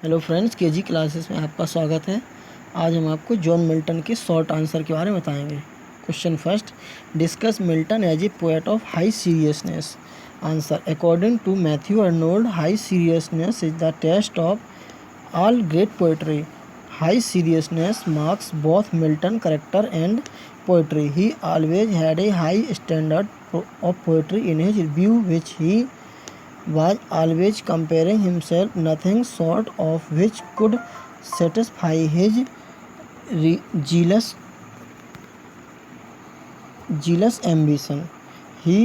Hello friends, KG classes में आपका स्वागत है। आज हम आपको जॉन मिल्टन के शॉर्ट आंसर के बारे में बताएंगे। Question first, discuss Milton as a poet of high seriousness. Answer, according to Matthew Arnold, high seriousness is the test of all great poetry. High seriousness marks both Milton character and poetry. He always had a high standard of poetry in his view, which he was always comparing himself, nothing short of which could satisfy his jealous ambition. He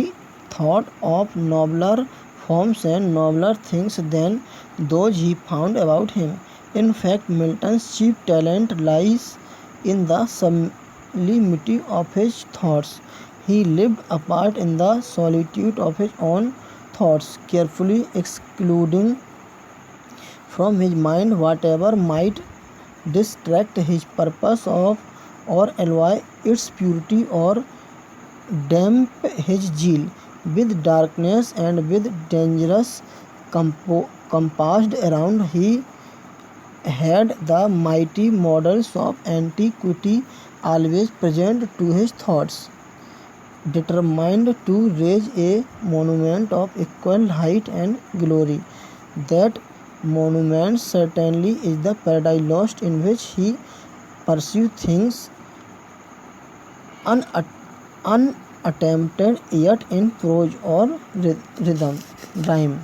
thought of nobler forms and nobler things than those he found about him. In fact, Milton's chief talent lies in the sublimity of his thoughts. He lived apart in the solitude of his own thoughts, carefully excluding from his mind whatever might distract his purpose or alloy its purity or damp his zeal. With darkness and with dangers compassed around, he had the mighty models of antiquity always present to his thoughts. Determined to raise a monument of equal height and glory, that monument certainly is the paradise lost, in which he pursued things unattempted yet in prose or rhyme.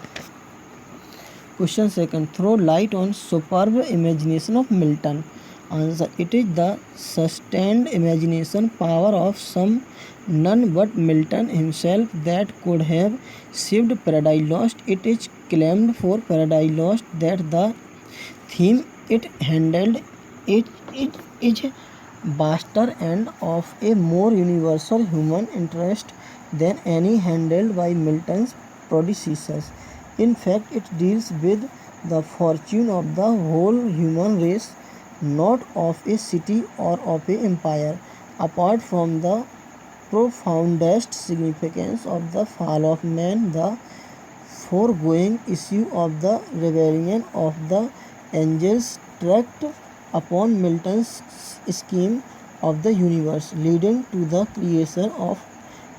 Question second, throw light on superb imagination of Milton. Answer, it is the sustained imagination power of none but Milton himself that could have saved Paradise Lost. It is claimed for Paradise Lost that the theme it handled is vaster and of a more universal human interest than any handled by Milton's predecessors. In fact, it deals with the fortune of the whole human race, not of a city or of an empire. Apart from the profoundest significance of the fall of man, the foregoing issue of the rebellion of the angels tracked upon Milton's scheme of the universe, leading to the creation of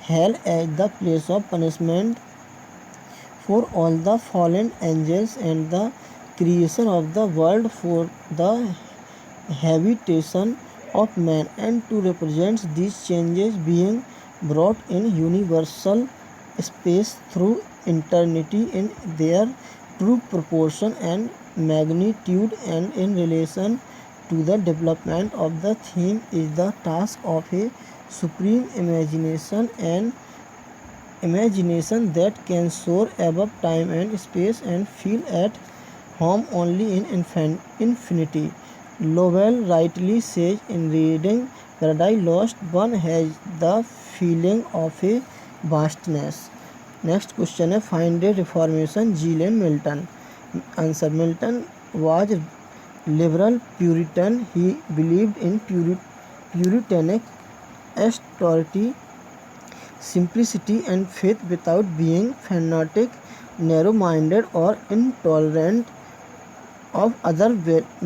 hell as the place of punishment for all the fallen angels, and the creation of the world for the habitation of man, and to represent these changes being brought in universal space through eternity in their true proportion and magnitude, and in relation to the development of the theme is the task of a supreme imagination, and imagination that can soar above time and space and feel at home only in infinity. Lowell rightly says, in reading Paradise Lost, one has the feeling of a vastness. Next question है, find a reformation zeal in Milton. Answer, Milton was liberal Puritan. He believed in Puritanic austerity, simplicity and faith without being fanatic, narrow-minded or intolerant of other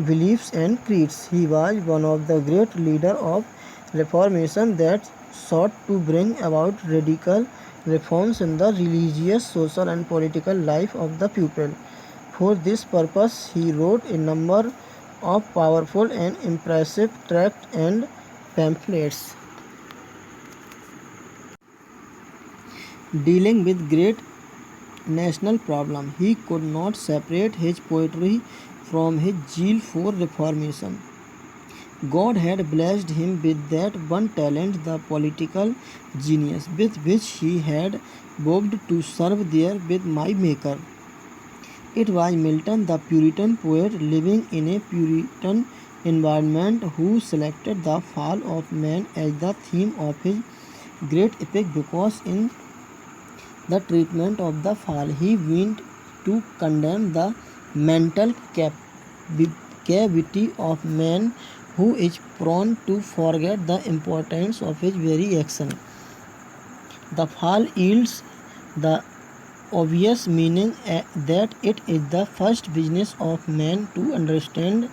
beliefs and creeds. He was one of the great leaders of Reformation that sought to bring about radical reforms in the religious, social and political life of the people. For this purpose, he wrote a number of powerful and impressive tracts and pamphlets. Dealing with great national problem, he could not separate his poetry from his zeal for reformation. God had blessed him with that one talent, the political genius, with which he had vowed to serve there with my Maker. It was Milton, the Puritan poet living in a Puritan environment, who selected the fall of man as the theme of his great epic, because in the treatment of the fall he went to condemn the mental cavity of man, who is prone to forget the importance of his very action. The fall yields the obvious meaning that it is the first business of man to understand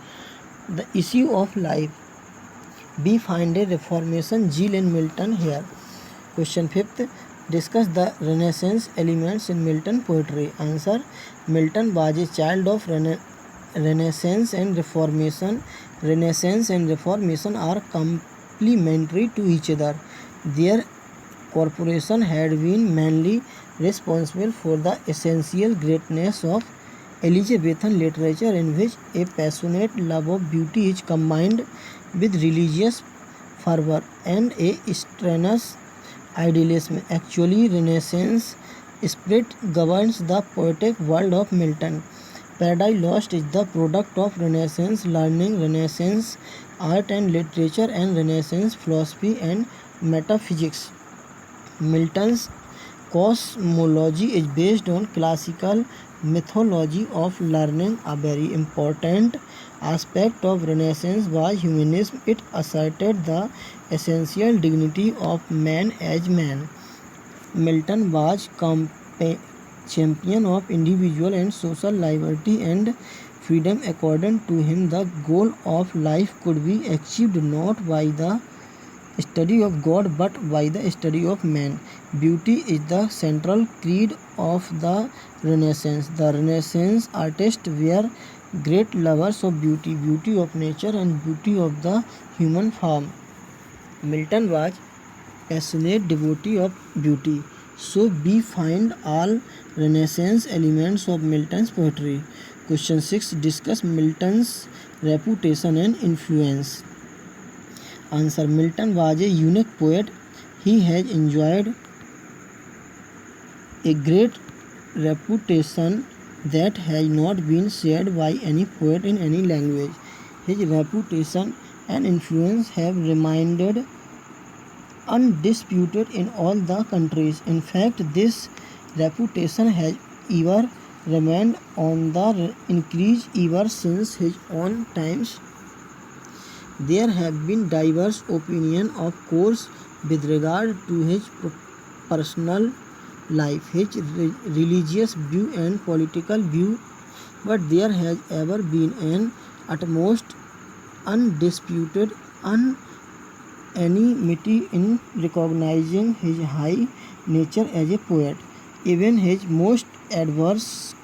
the issue of life. We find a reformation Gill and Milton here. Question 5th. Discuss the Renaissance elements in Milton poetry. Answer. Milton was a child of Renaissance and Reformation. Renaissance and Reformation are complementary to each other. Their corporation had been mainly responsible for the essential greatness of Elizabethan literature, in which a passionate love of beauty is combined with religious fervor and a strenuous idealism. Actually, Renaissance spirit governs the poetic world of Milton. Paradise Lost is the product of Renaissance learning, Renaissance art and literature, and Renaissance philosophy and metaphysics. Milton's cosmology is based on classical mythology of learning. A very important aspect of Renaissance was humanism. It asserted the essential dignity of man as man. Milton was champion of individual and social liberty and freedom. According to him, the goal of life could be achieved not by the study of God but by the study of man. Beauty is the central creed of the Renaissance. The Renaissance artists were great lovers of beauty, beauty of nature and beauty of the human form. Milton was passionate devotee of beauty. So we find all Renaissance elements of Milton's poetry. Question 6. Discuss Milton's reputation and influence. Answer. Milton was a unique poet. He has enjoyed a great reputation that has not been shared by any poet in any language. His reputation and influence have remained undisputed in all the countries. In fact, this reputation has ever remained on the increase ever since his own times. There have been diverse opinions, of course, with regard to his personal life, his religious view and political view, but there has ever been an utmost undisputed unanimity in recognizing his high nature as a poet. Even his most adverse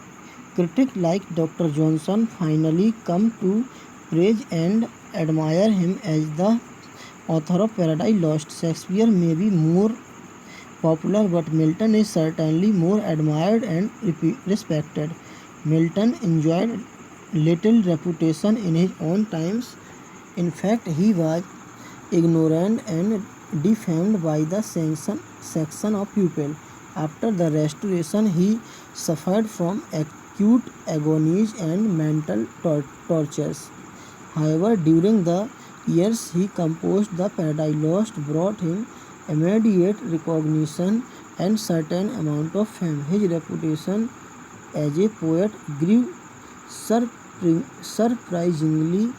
critics like Dr. Johnson finally come to praise and admire him as the author of Paradise Lost. Shakespeare may be more popular, but Milton is certainly more admired and respected. Milton enjoyed little reputation in his own times. In fact, he was ignored and defamed by the section of people. After the Restoration, he suffered from acute agonies and mental tortures. However, during the years he composed the Paradise Lost brought him immediate recognition and certain amount of fame. His reputation as a poet grew surprisingly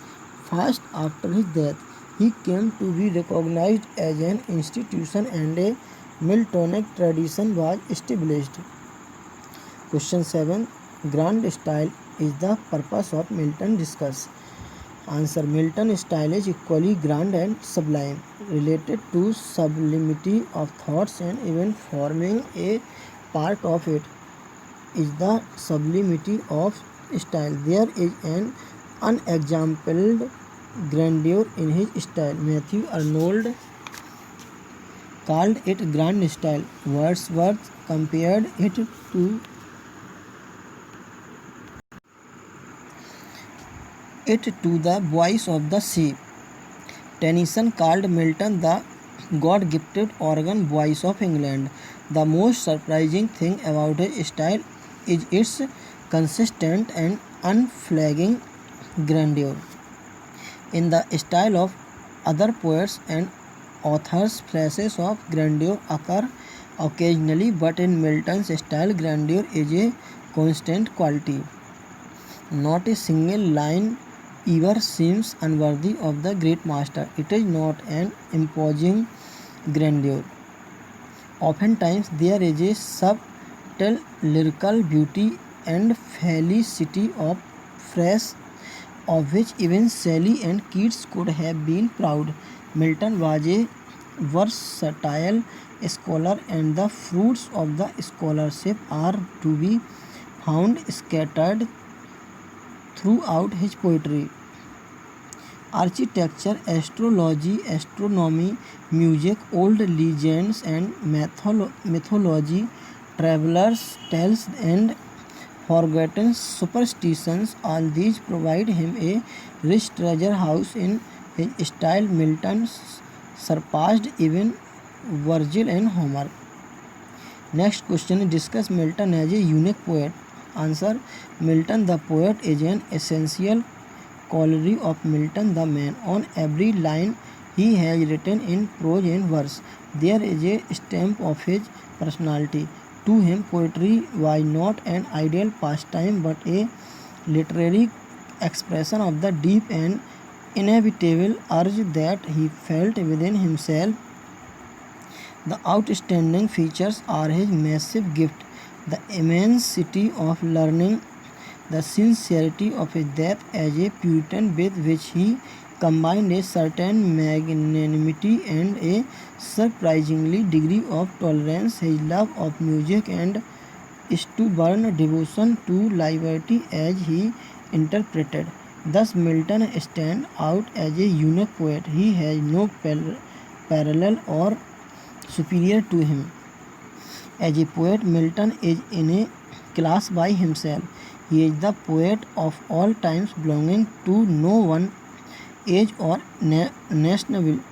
fast after his death. He came to be recognized as an institution and a Miltonic tradition was established. Question 7. Grand style is the purpose of Milton. Discuss. Answer. Milton's style is equally grand and sublime, related to sublimity of thoughts and even forming a part of it is the sublimity of style. There is an unexampled grandeur in his style. Matthew Arnold called it grand style. Wordsworth compared it to the voice of the sea. Tennyson called Milton the God-gifted organ voice of England. The most surprising thing about his style is its consistent and unflagging grandeur. In the style of other poets and authors, flashes of grandeur occur occasionally, but in Milton's style, grandeur is a constant quality. Not a single line ever seems unworthy of the great master. It is not an imposing grandeur. Oftentimes there is a lyrical beauty and felicity of phrase of which even Shelley and Keats could have been proud. Milton was a versatile scholar, and the fruits of the scholarship are to be found scattered throughout his poetry. Architecture, astrology, astronomy, music, old legends and mythology, travelers' tales and forgotten superstitions, all these provide him a rich treasure house in his style. Milton surpassed even Virgil and Homer. Next question, discuss Milton as a unique poet. Answer, Milton the poet is an essential quality of Milton the man. On every line he has written in prose and verse, there is a stamp of his personality. To him, poetry was not an ideal pastime but a literary expression of the deep and inevitable urge that he felt within himself. The outstanding features are his massive gift, the immensity of learning, the sincerity of his depth as a Puritan with which he combined a certain magnanimity and a surprisingly degree of tolerance, his love of music and stubborn devotion to liberty as he interpreted. Thus Milton stands out as a unique poet. He has no parallel or superior to him. As a poet, Milton is in a class by himself. He is the poet of all times, belonging to no one age or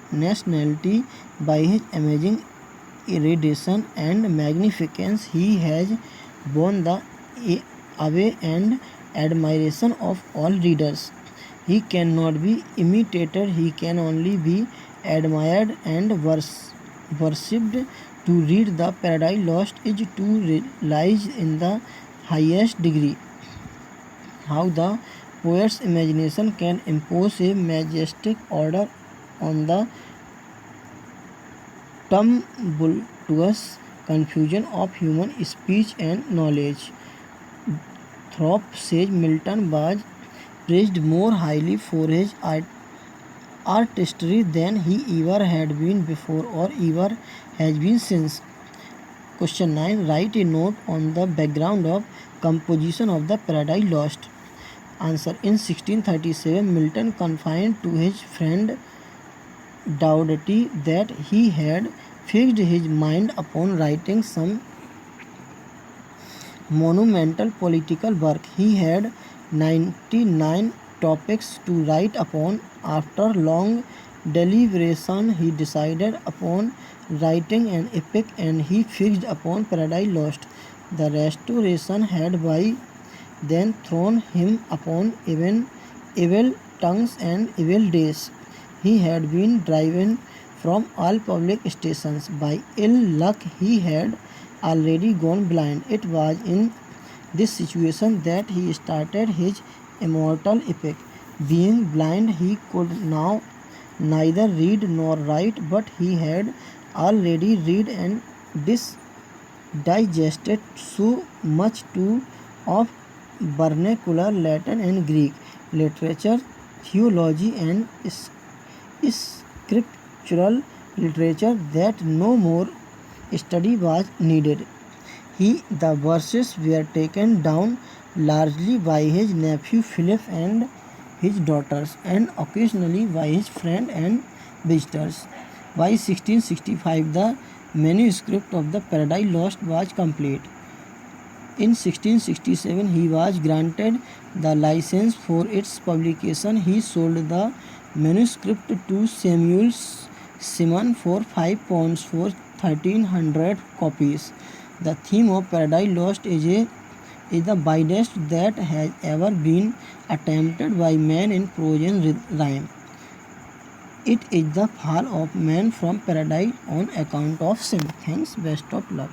nationality. By his amazing erudition and magnificence, he has won the awe and admiration of all readers. He cannot be imitated, he can only be admired and worshipped. To read the Paradise Lost is to realize in the highest degree how the poet's imagination can impose a majestic order on the tumultuous confusion of human speech and knowledge. Thorpe says Milton was praised more highly for his artistry than he ever had been before or ever has been since. Question 9. Write a note on the background of composition of the Paradise Lost. Answer. In 1637, Milton confided to his friend Doughty that he had fixed his mind upon writing some monumental political work. He had 99 topics to write upon. After long deliberation, he decided upon writing an epic, and he fixed upon Paradise Lost. The Restoration had by then thrown him upon even evil tongues and evil days. He had been driven from all public stations. By ill luck, he had already gone blind. It was in this situation that he started his immortal epic. Being blind, he could now neither read nor write, but he had already read and digested so much too of vernacular Latin and Greek literature, theology and scriptural literature that no more study was needed. The verses were taken down largely by his nephew Philip and his daughters, and occasionally by his friends and visitors. By 1665, the manuscript of the Paradise Lost was complete. In 1667, he was granted the license for its publication. He sold the manuscript to Samuel Simon for £5 for 1,300 copies. The theme of Paradise Lost is the widest that has ever been attempted by man in prose and rhyme. It is the fall of man from paradise on account of sin. Thanks, best of luck.